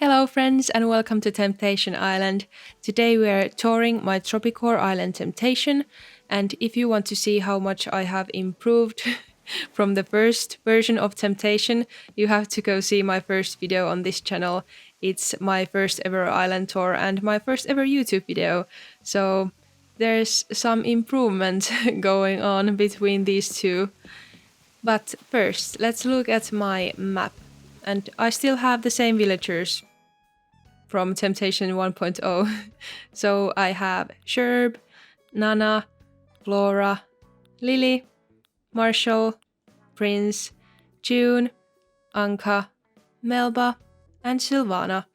Hello, friends, and welcome to Temptation Island. Today we are touring my tropicore island Temptation, and if you want to see how much I have improved from the first version of Temptation, you have to go see my first video on this channel. It's my first ever island tour and my first ever YouTube video, so there's some improvement going on between these two. But first, let's look at my map. And I still have the same villagers from Temptation 1.0. So I have Sherb, Nana, Flora, Lily, Marshall, Prince, June, Anka, Melba, and Silvana.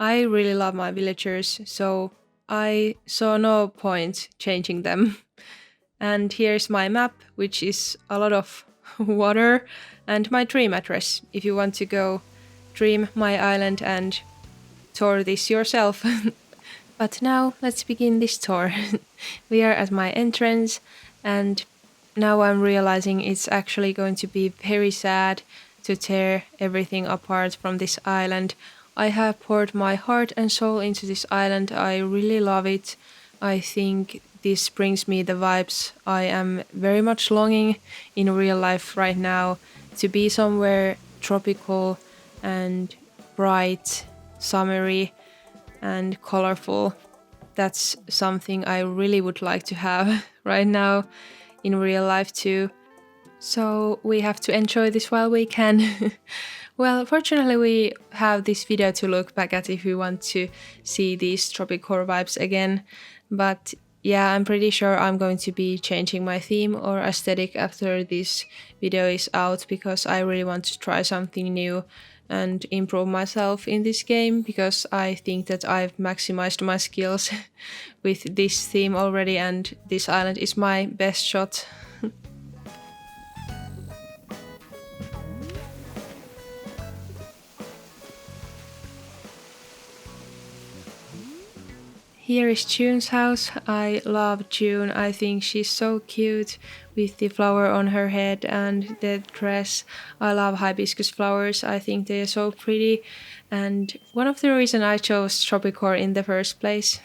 I really love my villagers, so I saw no point changing them. And here's my map, which is a lot of water, and my dream address if you want to go dream my island and tour this yourself. But now let's begin this tour. We are at my entrance, and now I'm realizing it's actually going to be very sad to tear everything apart from this island. I have poured my heart and soul into this island. I really love it. I think this brings me the vibes I am very much longing in real life right now, to be somewhere tropical and bright, summery, and colorful. That's something I really would like to have right now in real life too. So we have to enjoy this while we can. Well, fortunately we have this video to look back at if we want to see these tropical vibes again. But yeah, I'm pretty sure I'm going to be changing my theme or aesthetic after this video is out, because I really want to try something new and improve myself in this game, because I think that I've maximized my skills with this theme already, and this island is my best shot. Here is June's house. I love June. I think she's so cute with the flower on her head and the dress. I love hibiscus flowers. I think they are so pretty. And one of the reasons I chose tropicore in the first place.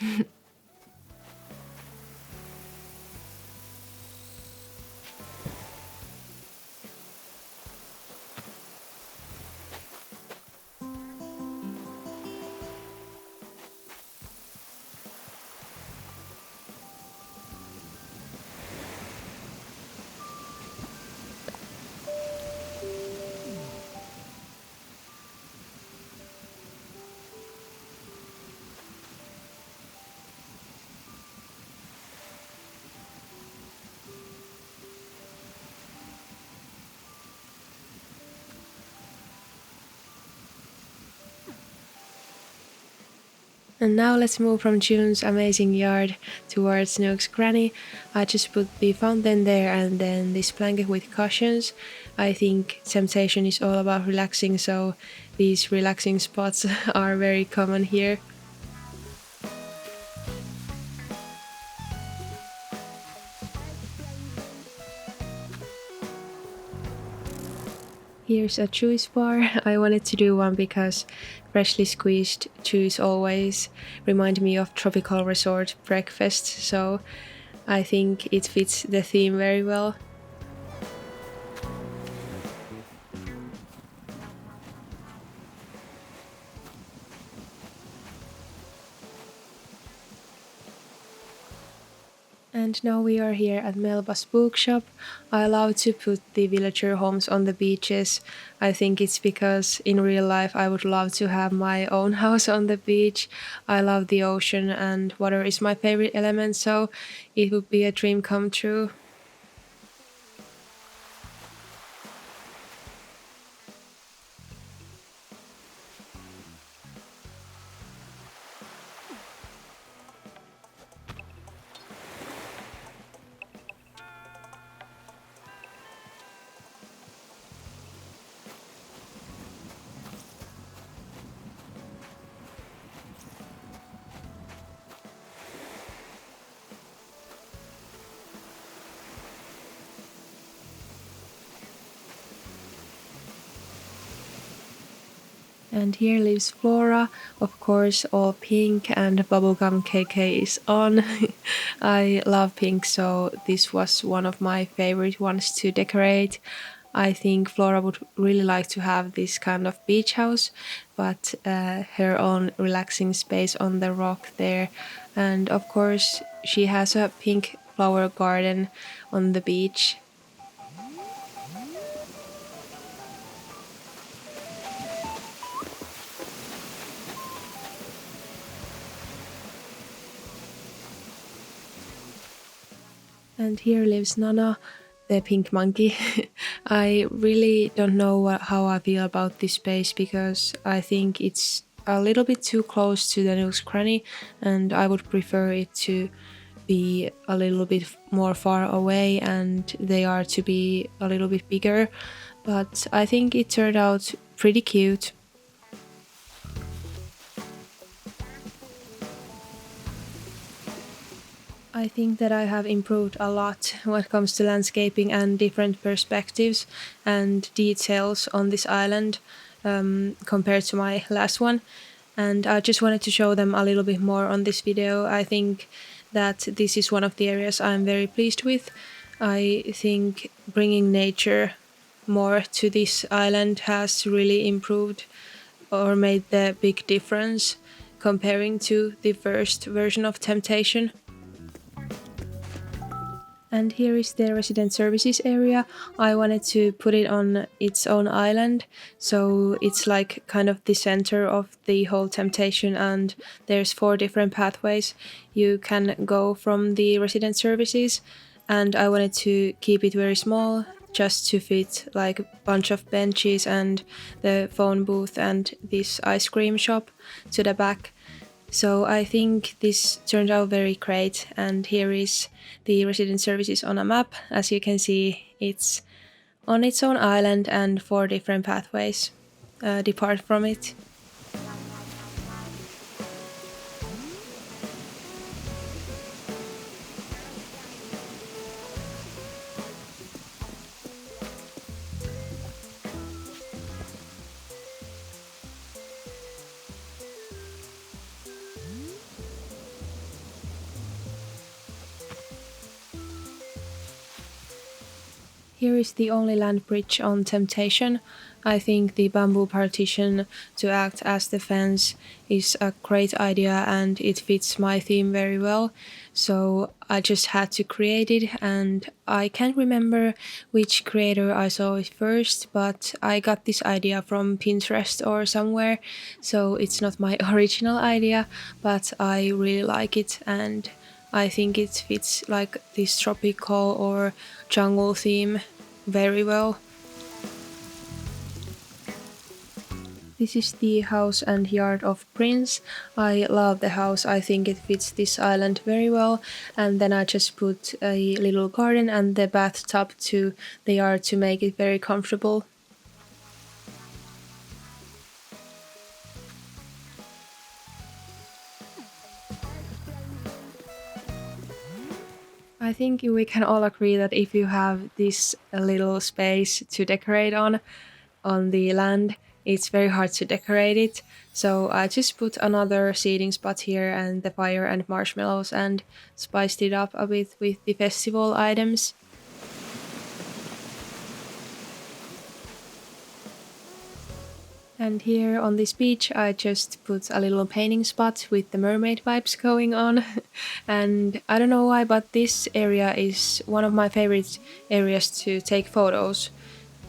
And now let's move from June's amazing yard towards Nook's granny. I just put the fountain there and then this blanket with cushions. I think Temptation is all about relaxing, so these relaxing spots are very common here. Here's a juice bar. I wanted to do one because freshly squeezed juice always remind me of tropical resort breakfast, so I think it fits the theme very well. And now we are here at Melba's bookshop. I love to put the villager homes on the beaches. I think it's because in real life I would love to have my own house on the beach. I love the ocean and water is my favorite element, so it would be a dream come true. And here lives Flora, of course, all pink, and bubblegum KK is on. I love pink, so this was one of my favorite ones to decorate. I think Flora would really like to have this kind of beach house, but her own relaxing space on the rock there. And of course, she has a pink flower garden on the beach. And here lives Nana, the pink monkey. I really don't know how I feel about this space because I think it's a little bit too close to the nook's cranny, and I would prefer it to be a little bit more far away and they are to be a little bit bigger. But I think it turned out pretty cute. I think that I have improved a lot when it comes to landscaping and different perspectives and details on this island compared to my last one. And I just wanted to show them a little bit more on this video. I think that this is one of the areas I'm very pleased with. I think bringing nature more to this island has really improved or made the big difference comparing to the first version of Temptation. And here is the resident services area. I wanted to put it on its own island, so it's like kind of the center of the whole Temptation, and there's 4 different pathways you can go from the resident services, and I wanted to keep it very small just to fit like a bunch of benches and the phone booth and this ice cream shop to the back. So I think this turned out very great, and here is the resident services on a map. As you can see, it's on its own island and 4 different pathways depart from it. Here is the only land bridge on Temptation. I think the bamboo partition to act as the fence is a great idea and it fits my theme very well. So I just had to create it, and I can't remember which creator I saw it first, but I got this idea from Pinterest or somewhere. So it's not my original idea, but I really like it, and I think it fits like this tropical or jungle theme very well. This is the house and yard of Prince. I love the house, I think it fits this island very well. And then I just put a little garden and the bathtub to the yard to make it very comfortable. I think we can all agree that if you have this little space to decorate on the land, it's very hard to decorate it. So I just put another seating spot here and the fire and marshmallows and spiced it up a bit with the festival items. And here on this beach I just put a little painting spot with the mermaid vibes going on. And I don't know why, but this area is one of my favorite areas to take photos.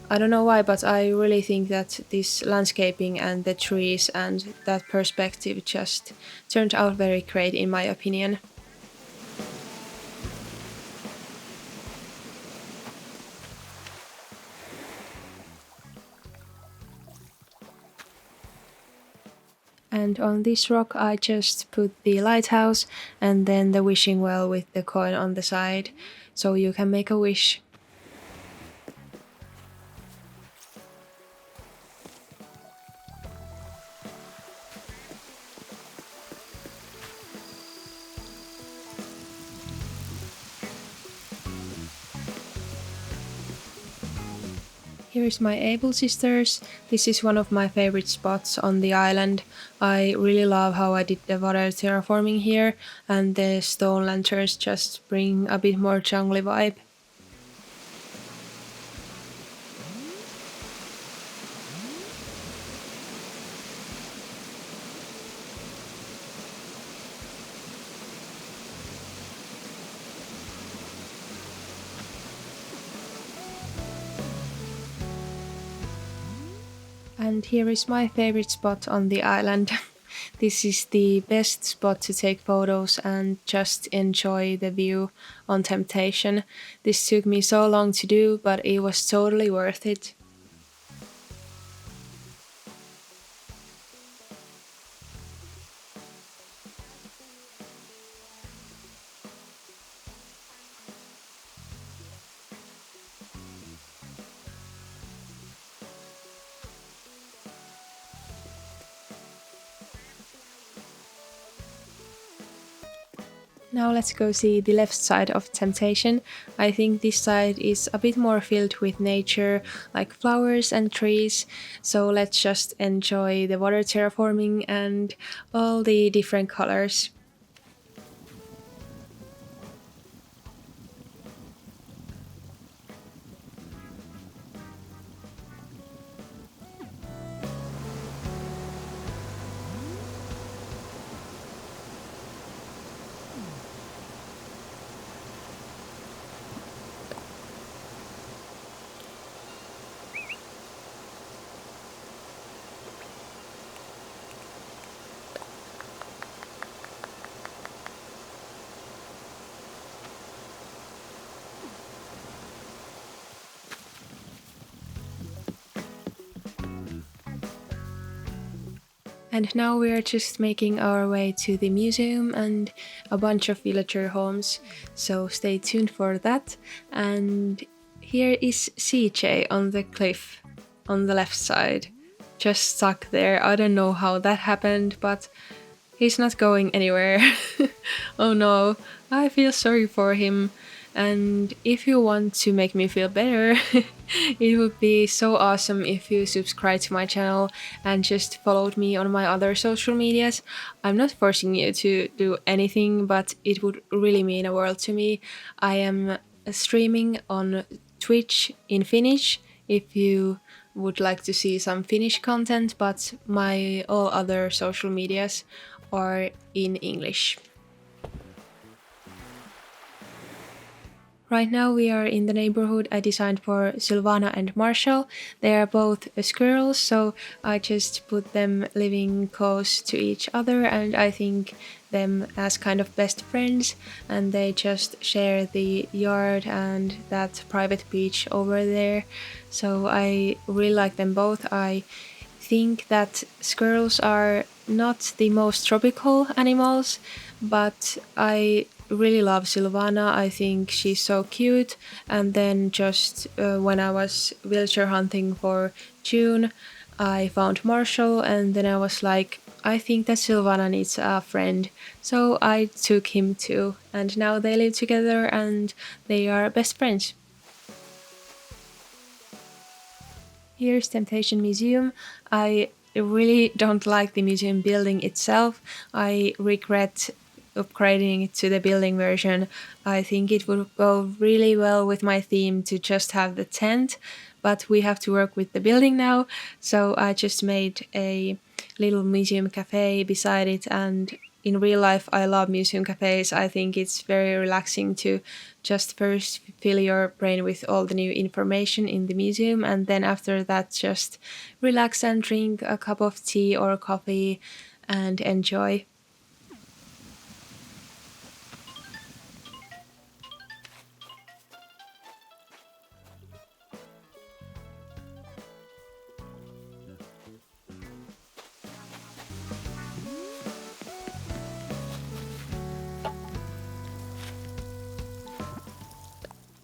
I don't know why, but I really think that this landscaping and the trees and that perspective just turned out very great in my opinion. And on this rock I just put the lighthouse and then the wishing well with the coin on the side, so you can make a wish. Here is my Able Sisters. This is one of my favorite spots on the island. I really love how I did the water terraforming here, and the stone lanterns just bring a bit more jungly vibe. And here is my favorite spot on the island. This is the best spot to take photos and just enjoy the view on Temptation. This took me so long to do, but it was totally worth it. Now let's go see the left side of Temptation. I think this side is a bit more filled with nature, like flowers and trees. So let's just enjoy the water terraforming and all the different colors. And now we are just making our way to the museum and a bunch of villager homes, so stay tuned for that. And here is CJ on the cliff on the left side, just stuck there. I don't know how that happened, but he's not going anywhere. Oh no, I feel sorry for him. And if you want to make me feel better, it would be so awesome if you subscribe to my channel and just followed me on my other social medias. I'm not forcing you to do anything, but it would really mean a world to me. I am streaming on Twitch in Finnish if you would like to see some Finnish content, but my all other social medias are in English. Right now we are in the neighborhood I designed for Sylvana and Marshall. They are both squirrels, so I just put them living close to each other, and I think them as kind of best friends, and they just share the yard and that private beach over there. So I really like them both. I think that squirrels are not the most tropical animals, but I really love Sylvana. I think she's so cute. And then just when I was villager hunting for June, I found Marshall, and then I was like, I think that Sylvana needs a friend. So I took him too, and now they live together and they are best friends. Here's Temptation Museum. I really don't like the museum building itself. I regret upgrading it to the building version. I think it would go really well with my theme to just have the tent, but we have to work with the building now, so I just made a little museum cafe beside it. And in real life I love museum cafes. I think it's very relaxing to just first fill your brain with all the new information in the museum, and then after that just relax and drink a cup of tea or coffee and enjoy.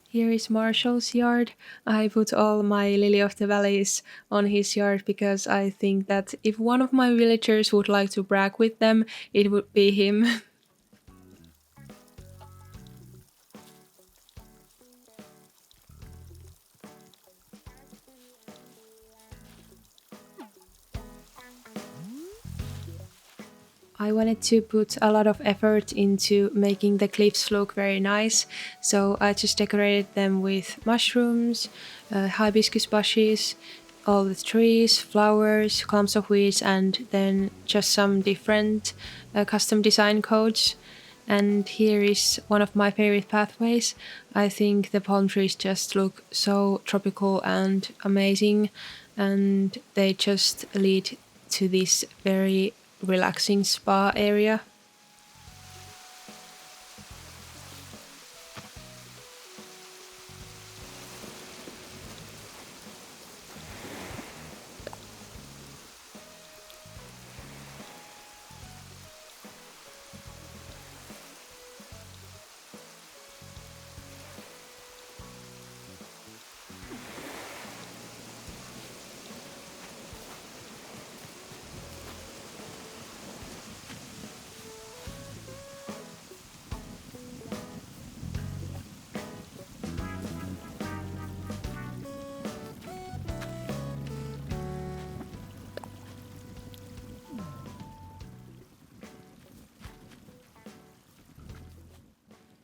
Here is Marshall's yard. I put all my Lily of the Valleys on his yard because I think that if one of my villagers would like to brag with them, it would be him. I wanted to put a lot of effort into making the cliffs look very nice, so I just decorated them with mushrooms, hibiscus bushes, all the trees, flowers, clumps of weeds, and then just some different custom design codes. And here is one of my favorite pathways. I think the palm trees just look so tropical and amazing, and they just lead to this very relaxing spa area.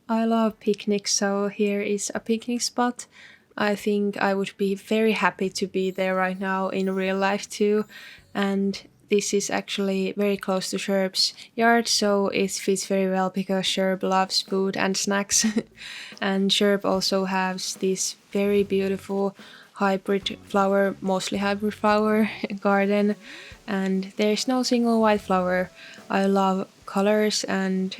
I love picnics, so here is a picnic spot. I think I would be very happy to be there right now in real life too. And this is actually very close to Sherb's yard, so it fits very well because Sherb loves food and snacks. And Sherb also has this very beautiful hybrid flower, mostly hybrid flower garden. And there's no single white flower. I love colors, and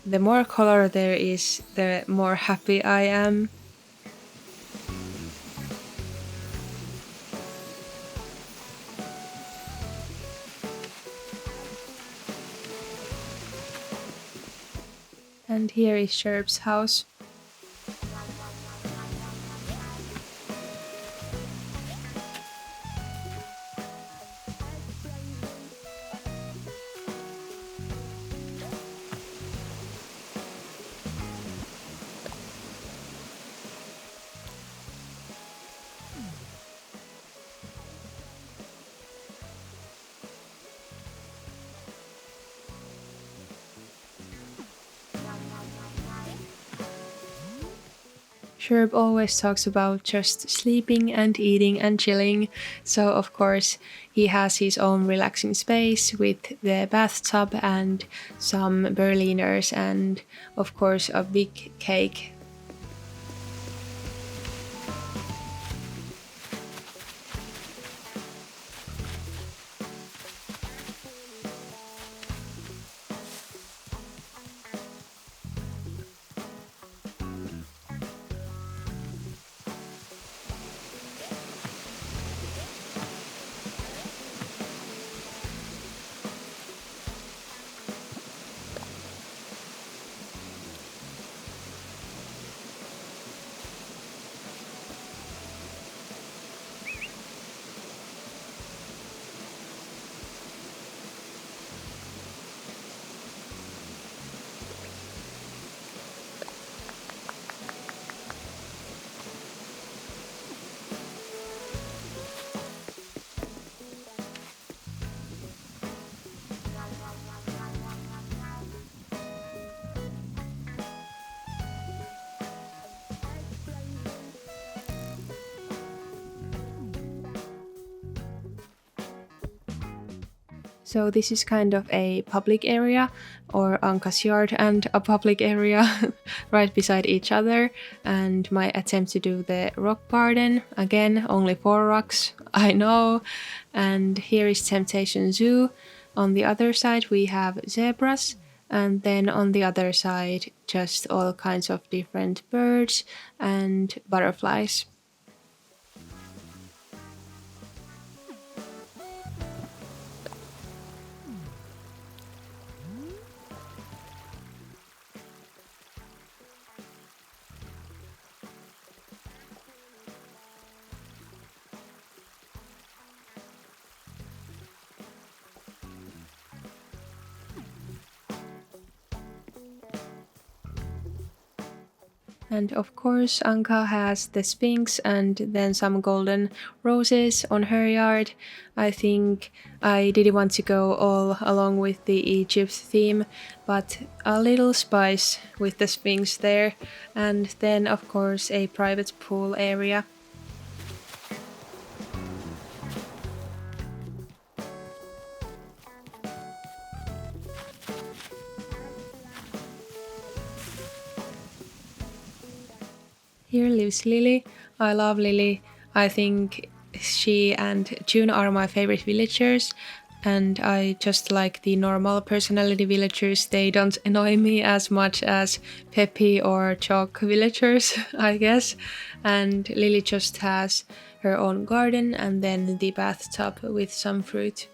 the more color there is, the more happy I am. And here is Sherb's house. Sherb always talks about just sleeping and eating and chilling, so of course he has his own relaxing space with the bathtub and some Berliners and of course a big cake. So this is kind of a public area, or Anka's yard and a public area right beside each other. And my attempt to do the rock garden, again, only 4 rocks, I know. And here is Temptation Zoo. On the other side we have zebras, and then on the other side just all kinds of different birds and butterflies. And of course, Anka has the Sphinx and then some golden roses on her yard. I think I didn't want to go all along with the Egypt theme, but a little spice with the Sphinx there. And then, of course, a private pool area. Here lives Lily. I love Lily. I think she and June are my favorite villagers, and I just like the normal personality villagers. They don't annoy me as much as Peppy or Chalk villagers, I guess. And Lily just has her own garden and then the bathtub with some fruit.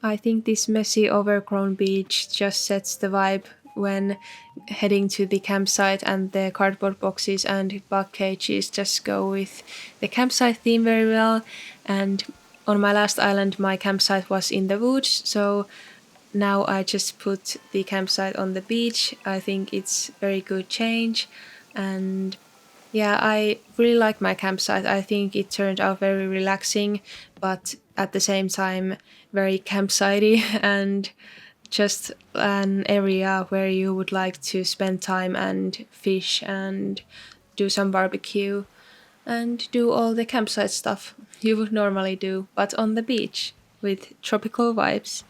I think this messy, overgrown beach just sets the vibe when heading to the campsite, and the cardboard boxes and bug cages just go with the campsite theme very well. And on my last island, my campsite was in the woods, so now I just put the campsite on the beach. I think it's very good change, and yeah, I really like my campsite. I think it turned out very relaxing, but at the same time very campsitey and just an area where you would like to spend time and fish and do some barbecue and do all the campsite stuff you would normally do, but on the beach with tropical vibes.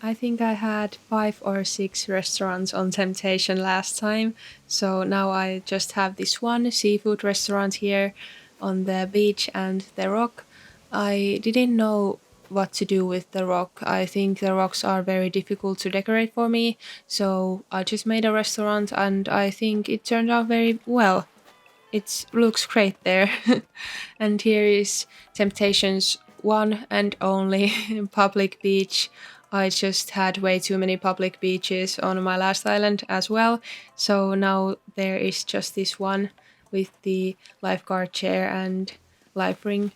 I think I had 5 or 6 restaurants on Temptation last time, so now I just have this one seafood restaurant here on the beach and the rock. I didn't know what to do with the rock. I think the rocks are very difficult to decorate for me, so I just made a restaurant and I think it turned out very well. It looks great there. And here is Temptation's one and only public beach. I just had way too many public beaches on my last island as well. So now there is just this one with the lifeguard chair and life ring.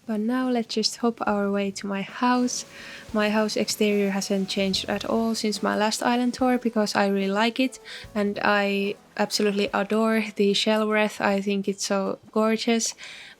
But now let's just hop our way to my house. My house exterior hasn't changed at all since my last island tour because I really like it and I absolutely adore the shell wreath. I think it's so gorgeous.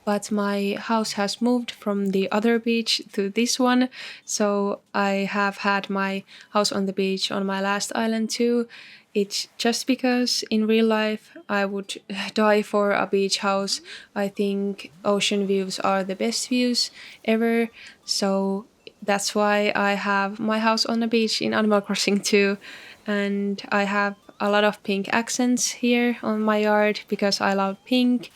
But my house has moved from the other beach to this one, so I have had my house on the beach on my last island too. It's just because in real life I would die for a beach house. I think ocean views are the best views ever. So that's why I have my house on the beach in Animal Crossing too. And I have a lot of pink accents here on my yard because I love pink.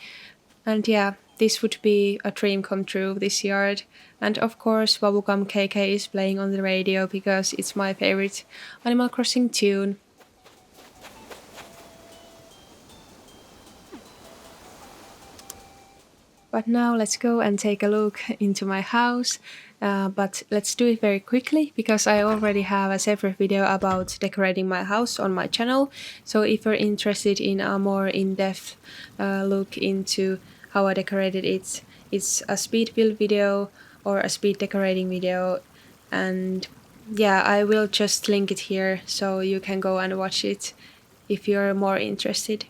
And yeah, this would be a dream come true, this yard. And of course, Bubblegum KK is playing on the radio because it's my favorite Animal Crossing tune. But now let's go and take a look into my house. But let's do it very quickly because I already have a separate video about decorating my house on my channel. So if you're interested in a more in-depth look into how I decorated it, it's a speed build video or a speed decorating video. And yeah, I will just link it here so you can go and watch it if you're more interested.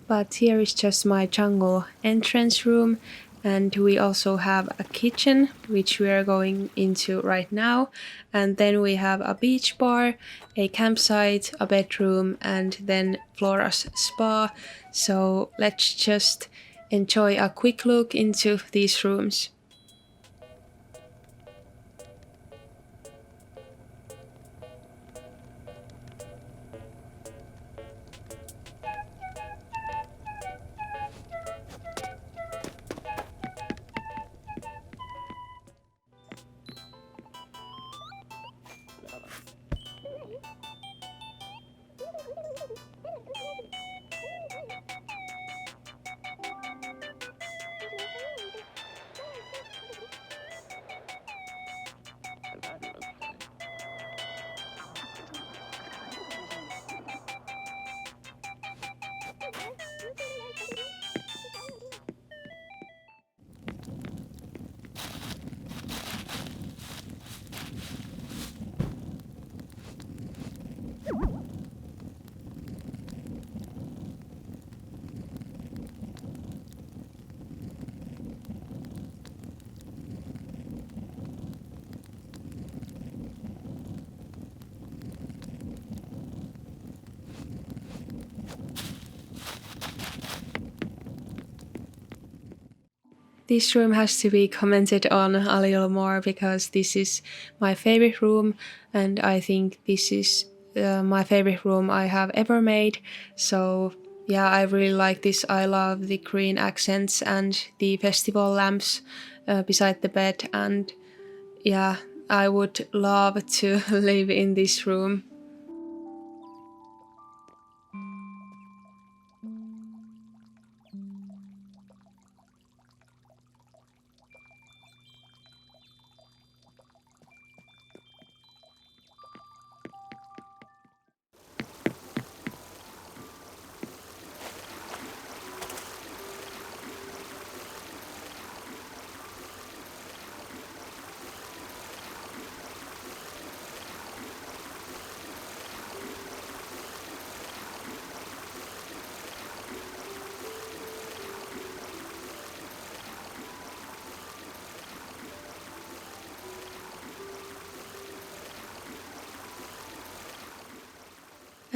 But here is just my jungle entrance room, and we also have a kitchen which we are going into right now, and then we have a beach bar, a campsite, a bedroom, and then Flora's spa. So let's just enjoy a quick look into these rooms. This room has to be commented on a little more because this is my favorite room, and I think this is my favorite room I have ever made. So yeah, I really like this. I love the green accents and the festival lamps beside the bed, and yeah, I would love to live in this room.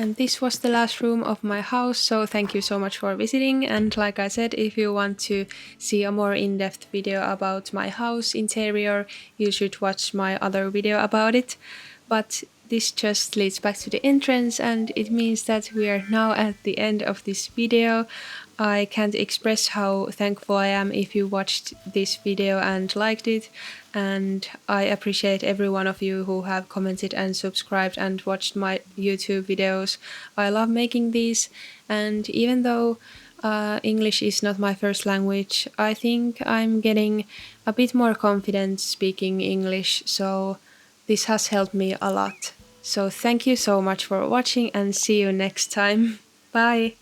And this was the last room of my house, so thank you so much for visiting. And like I said, if you want to see a more in-depth video about my house interior, you should watch my other video about it. But this just leads back to the entrance, and it means that we are now at the end of this video. I can't express how thankful I am if you watched this video and liked it, and I appreciate every one of you who have commented and subscribed and watched my YouTube videos. I love making these, and even though English is not my first language, I think I'm getting a bit more confident speaking English, so this has helped me a lot. So thank you so much for watching, and see you next time. Bye!